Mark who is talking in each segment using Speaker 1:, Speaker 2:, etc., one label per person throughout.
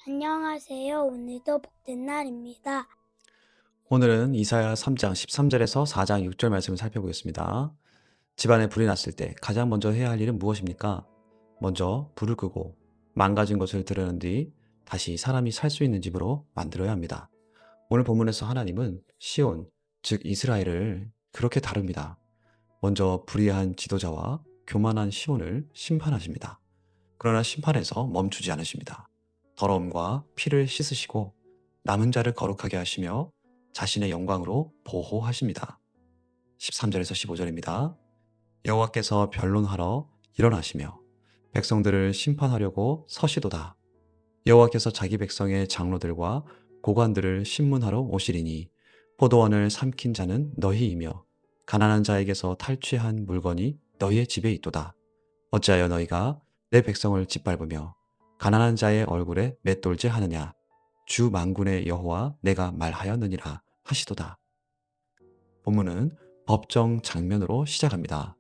Speaker 1: 안녕하세요. 오늘도 복된 날입니다.
Speaker 2: 오늘은 이사야 3장 13절에서 4장 6절 말씀을 살펴보겠습니다. 집안에 불이 났을 때 가장 먼저 해야 할 일은 무엇입니까? 먼저 불을 끄고 망가진 것을 드러낸 뒤 다시 사람이 살 수 있는 집으로 만들어야 합니다. 오늘 본문에서 하나님은 시온, 즉 이스라엘을 그렇게 다룹니다. 먼저 불의한 지도자와 교만한 시온을 심판하십니다. 그러나 심판에서 멈추지 않으십니다. 더러움과 피를 씻으시고 남은 자를 거룩하게 하시며 자신의 영광으로 보호하십니다. 13절에서 15절입니다. 여호와께서 변론하러 일어나시며 백성들을 심판하려고 서시도다. 여호와께서 자기 백성의 장로들과 고관들을 심문하러 오시리니 포도원을 삼킨 자는 너희이며 가난한 자에게서 탈취한 물건이 너희의 집에 있도다. 어찌하여 너희가 내 백성을 짓밟으며 가난한 자의 얼굴에 맷돌질하느냐? 주 만군의 여호와 내가 말하였느니라 하시도다. 본문은 법정 장면으로 시작합니다.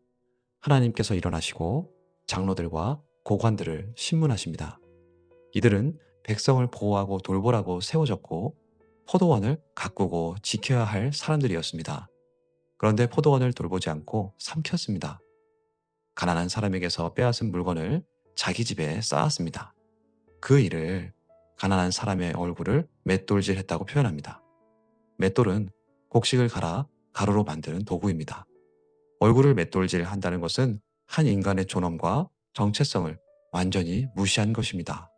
Speaker 2: 하나님께서 일어나시고 장로들과 고관들을 신문하십니다. 이들은 백성을 보호하고 돌보라고 세워졌고 포도원을 가꾸고 지켜야 할 사람들이었습니다. 그런데 포도원을 돌보지 않고 삼켰습니다. 가난한 사람에게서 빼앗은 물건을 자기 집에 쌓았습니다. 그 일을 가난한 사람의 얼굴을 맷돌질했다고 표현합니다. 맷돌은 곡식을 갈아 가루로 만드는 도구입니다. 얼굴을 맷돌질한다는 것은 한 인간의 존엄과 정체성을 완전히 무시한 것입니다.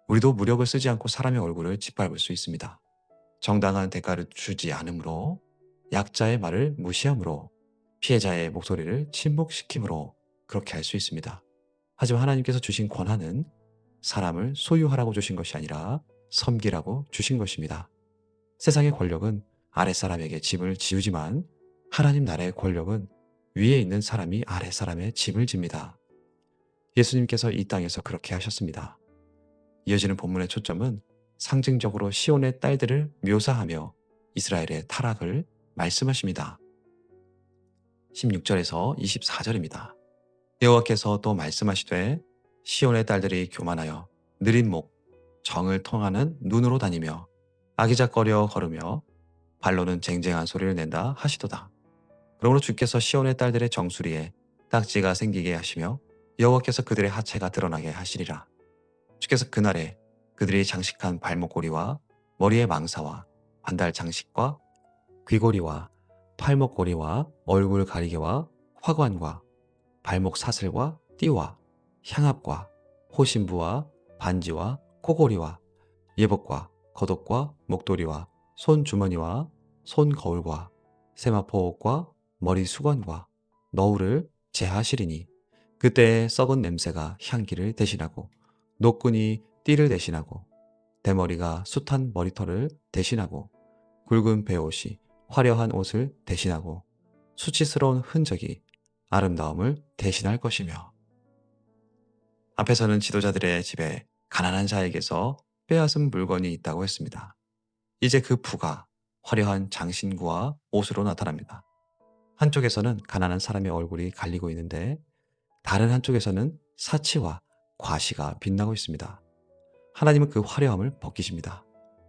Speaker 2: 우리도 무력을 쓰지 않고 사람의 얼굴을 짓밟을 수 있습니다. 정당한 대가를 주지 않으므로, 약자의 말을 무시함으로, 피해자의 목소리를 침묵시킴으로 그렇게 할 수 있습니다. 하지만 하나님께서 주신 권한은 사람을 소유하라고 주신 것이 아니라 섬기라고 주신 것입니다. 세상의 권력은 아랫사람에게 짐을 지우지만 하나님 나라의 권력은 위에 있는 사람이 아랫사람의 짐을 집니다. 예수님께서 이 땅에서 그렇게 하셨습니다. 이어지는 본문의 초점은 상징적으로 시온의 딸들을 묘사하며 이스라엘의 타락을 말씀하십니다. 16절에서 24절입니다. 여호와께서 또 말씀하시되 시온의 딸들이 교만하여 느린 목, 정을 통하는 눈으로 다니며 아기작거려 걸으며 발로는 쟁쟁한 소리를 낸다 하시도다. 그러므로 주께서 시온의 딸들의 정수리에 딱지가 생기게 하시며 여호와께서 그들의 하체가 드러나게 하시리라. 주께서 그날에 그들이 장식한 발목고리와 머리의 망사와 반달 장식과 귀고리와 팔목고리와 얼굴 가리개와 화관과 발목 사슬과 띠와 향압과 호신부와 반지와 코고리와 예복과 겉옷과 목도리와 손주머니와 손거울과 세마포 옷과 머리 수건과 너울을 제하시리니 그때의 썩은 냄새가 향기를 대신하고 노끈이 띠를 대신하고 대머리가 숱한 머리털을 대신하고 굵은 베옷이 화려한 옷을 대신하고 수치스러운 흔적이 아름다움을 대신할 것이며. 앞에서는 지도자들의 집에 가난한 자에게서 빼앗은 물건이 있다고 했습니다. 이제 그 부가 화려한 장신구와 옷으로 나타납니다. 한쪽에서는 가난한 사람의 얼굴이 갈리고 있는데 다른 한쪽에서는 사치와 과시가 빛나고 있습니다. 하나님은 그 화려함을 벗기십니다.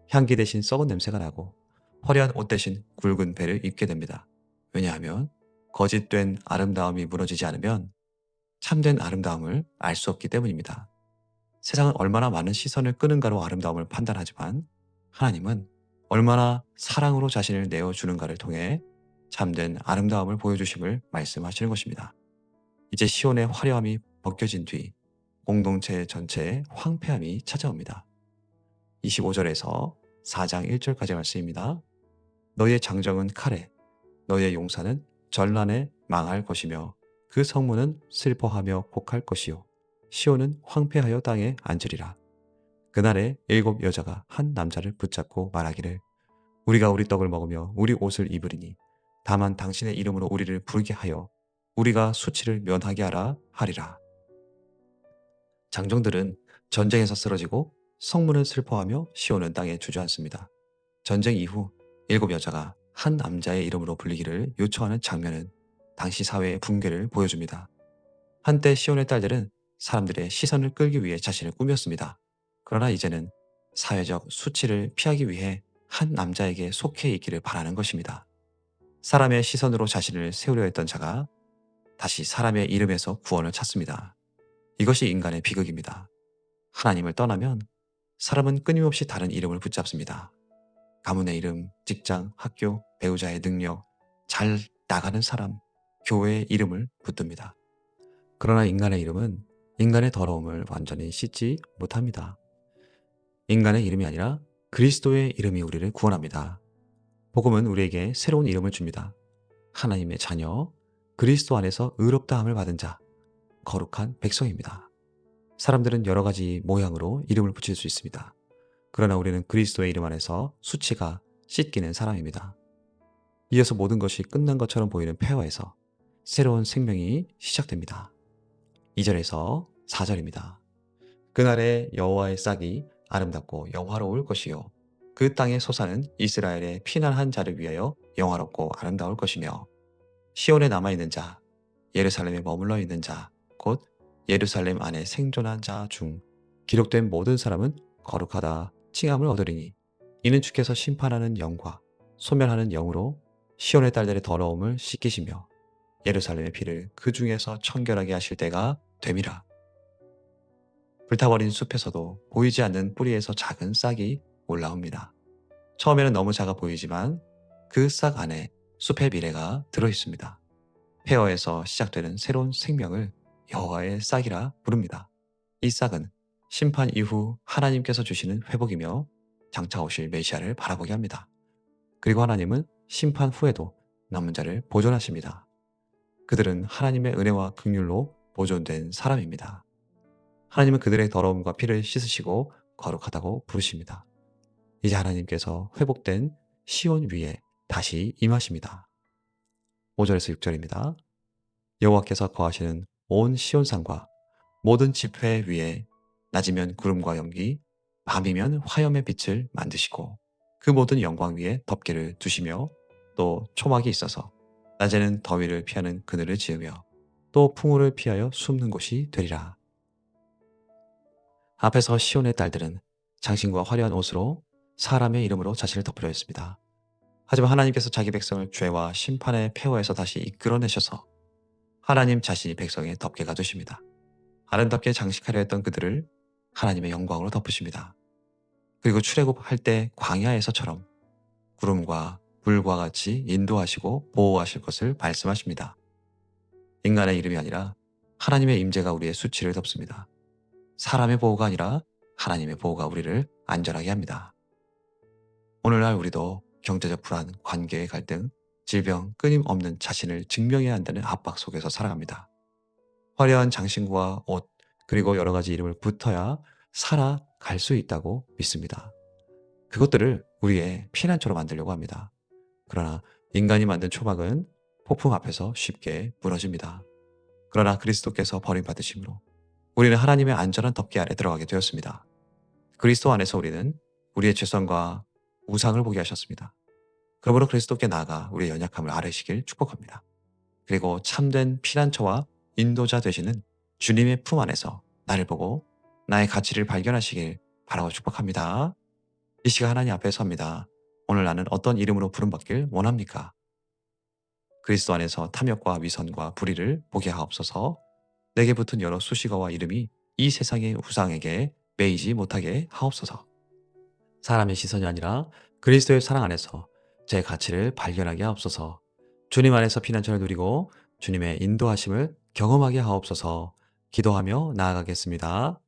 Speaker 2: 향기 대신 썩은 냄새가 나고 화려한 옷 대신 굵은 배를 입게 됩니다. 왜냐하면 거짓된 아름다움이 무너지지 않으면 참된 아름다움을 알 수 없기 때문입니다. 세상은 얼마나 많은 시선을 끄는가로 아름다움을 판단하지만 하나님은 얼마나 사랑으로 자신을 내어주는가를 통해 참된 아름다움을 보여주심을 말씀하시는 것입니다. 이제 시온의 화려함이 벗겨진 뒤 공동체 전체에 황폐함이 찾아옵니다. 25절에서 4장 1절까지 말씀입니다. 너희의 장정은 칼에, 너희의 용사는 전란에 망할 것이며 그 성문은 슬퍼하며 곡할 것이요 시온은 황폐하여 땅에 앉으리라. 그날에 7 여자가 한 남자를 붙잡고 말하기를 우리가 우리 떡을 먹으며 우리 옷을 입으리니 다만 당신의 이름으로 우리를 부르게 하여 우리가 수치를 면하게 하라 하리라. 장정들은 전쟁에서 쓰러지고 성문을 슬퍼하며 시온은 땅에 주저앉습니다. 전쟁 이후 7 여자가 한 남자의 이름으로 불리기를 요청하는 장면은 당시 사회의 붕괴를 보여줍니다. 한때 시온의 딸들은 사람들의 시선을 끌기 위해 자신을 꾸몄습니다. 그러나 이제는 사회적 수치를 피하기 위해 한 남자에게 속해 있기를 바라는 것입니다. 사람의 시선으로 자신을 세우려 했던 자가 다시 사람의 이름에서 구원을 찾습니다. 이것이 인간의 비극입니다. 하나님을 떠나면 사람은 끊임없이 다른 이름을 붙잡습니다. 가문의 이름, 직장, 학교, 배우자의 능력, 잘 나가는 사람, 교회의 이름을 붙듭니다. 그러나 인간의 이름은 인간의 더러움을 완전히 씻지 못합니다. 인간의 이름이 아니라 그리스도의 이름이 우리를 구원합니다. 복음은 우리에게 새로운 이름을 줍니다. 하나님의 자녀, 그리스도 안에서 의롭다함을 받은 자, 거룩한 백성입니다. 사람들은 여러 가지 모양으로 이름을 붙일 수 있습니다. 그러나 우리는 그리스도의 이름 안에서 수치가 씻기는 사람입니다. 이어서 모든 것이 끝난 것처럼 보이는 폐허에서 새로운 생명이 시작됩니다. 2절에서 4절입니다. 그날에 여호와의 싹이 아름답고 영화로울 것이요 그 땅의 소사는 이스라엘의 피난한 자를 위하여 영화롭고 아름다울 것이며 시온에 남아있는 자, 예루살렘에 머물러 있는 자, 곧 예루살렘 안에 생존한 자 중 기록된 모든 사람은 거룩하다 칭함을 얻으리니 이는 주께서 심판하는 영과 소멸하는 영으로 시온의 딸들의 더러움을 씻기시며 예루살렘의 피를 그 중에서 청결하게 하실 때가 됨이라. 불타버린 숲에서도 보이지 않는 뿌리에서 작은 싹이 올라옵니다. 처음에는 너무 작아 보이지만 그 싹 안에 숲의 미래가 들어있습니다. 폐허에서 시작되는 새로운 생명을 여호와의 싹이라 부릅니다. 이 싹은 심판 이후 하나님께서 주시는 회복이며 장차 오실 메시아를 바라보게 합니다. 그리고 하나님은 심판 후에도 남은 자를 보존하십니다. 그들은 하나님의 은혜와 긍휼로 보존된 사람입니다. 하나님은 그들의 더러움과 피를 씻으시고 거룩하다고 부르십니다. 이제 하나님께서 회복된 시온 위에 다시 임하십니다. 5절에서 6절입니다. 여호와께서 거하시는 온 시온산과 모든 지폐 위에 낮이면 구름과 연기, 밤이면 화염의 빛을 만드시고 그 모든 영광 위에 덮개를 두시며 또 초막이 있어서 낮에는 더위를 피하는 그늘을 지으며 또 풍우를 피하여 숨는 곳이 되리라. 앞에서 시온의 딸들은 장신과 화려한 옷으로 사람의 이름으로 자신을 덮으려 했습니다. 하지만 하나님께서 자기 백성을 죄와 심판의 폐허에서 다시 이끌어내셔서 하나님 자신이 백성의 덮개가 되십니다. 아름답게 장식하려 했던 그들을 하나님의 영광으로 덮으십니다. 그리고 출애굽할 때 광야에서처럼 구름과 불과 같이 인도하시고 보호하실 것을 말씀하십니다. 인간의 이름이 아니라 하나님의 임재가 우리의 수치를 덮습니다. 사람의 보호가 아니라 하나님의 보호가 우리를 안전하게 합니다. 오늘날 우리도 경제적 불안, 관계의 갈등, 질병, 끊임없는 자신을 증명해야 한다는 압박 속에서 살아갑니다. 화려한 장신구와 옷, 그리고 여러 가지 이름을 붙어야 살아갈 수 있다고 믿습니다. 그것들을 우리의 피난처로 만들려고 합니다. 그러나 인간이 만든 초막은 폭풍 앞에서 쉽게 무너집니다. 그러나 그리스도께서 버림받으심으로 우리는 하나님의 안전한 덮개 아래 들어가게 되었습니다. 그리스도 안에서 우리는 우리의 죄성과 우상을 보게 하셨습니다. 그러므로 그리스도께 나아가 우리의 연약함을 아뢰시길 축복합니다. 그리고 참된 피난처와 인도자 되시는 주님의 품 안에서 나를 보고 나의 가치를 발견하시길 바라고 축복합니다. 이 시간 하나님 앞에 섭니다. 오늘 나는 어떤 이름으로 부름받길 원합니까? 그리스도 안에서 탐욕과 위선과 불의를 보게 하옵소서. 내게 붙은 여러 수식어와 이름이 이 세상의 우상에게 매이지 못하게 하옵소서. 사람의 시선이 아니라 그리스도의 사랑 안에서 제 가치를 발견하게 하옵소서. 주님 안에서 피난처를 누리고 주님의 인도하심을 경험하게 하옵소서. 기도하며 나아가겠습니다.